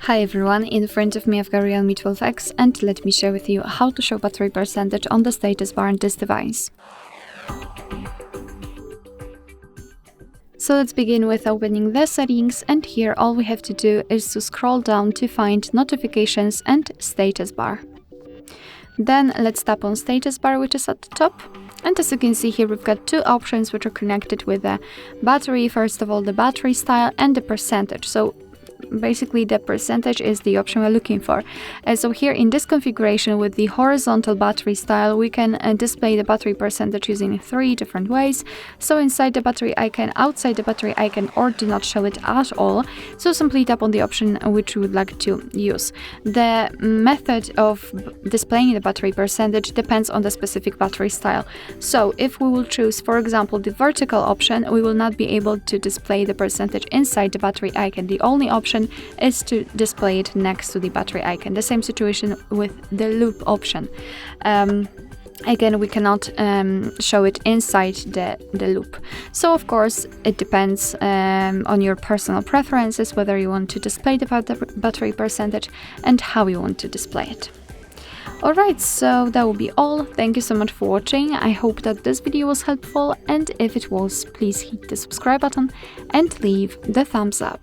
Hi everyone, in front of me I've got Realme 12X and let me share with you how to show battery percentage on the status bar on this device. So let's begin with opening the settings, and here all we have to do is to scroll down to find notifications and status bar. Then let's tap on status bar, which is at the top. And as you can see here, we've got two options which are connected with the battery. First of all, the battery style and the percentage. So basically the percentage is the option we're looking for. So here in this configuration with the horizontal battery style, we can display the battery percentage using three different ways. So inside the battery icon, outside the battery icon, or do not show it at all. So simply tap on the option which you would like to use. The method of displaying the battery percentage depends on the specific battery style. So if we will choose, for example, the vertical option, we will not be able to display the percentage inside the battery icon. The only option is to display it next to the battery icon. The same situation with the loop option. Again, we cannot show it inside the loop. So of course it depends on your personal preferences whether you want to display the battery percentage and how you want to display it. Alright, so that will be all. Thank you so much for watching. I hope that this video was helpful, and if it was, please hit the subscribe button and leave the thumbs up.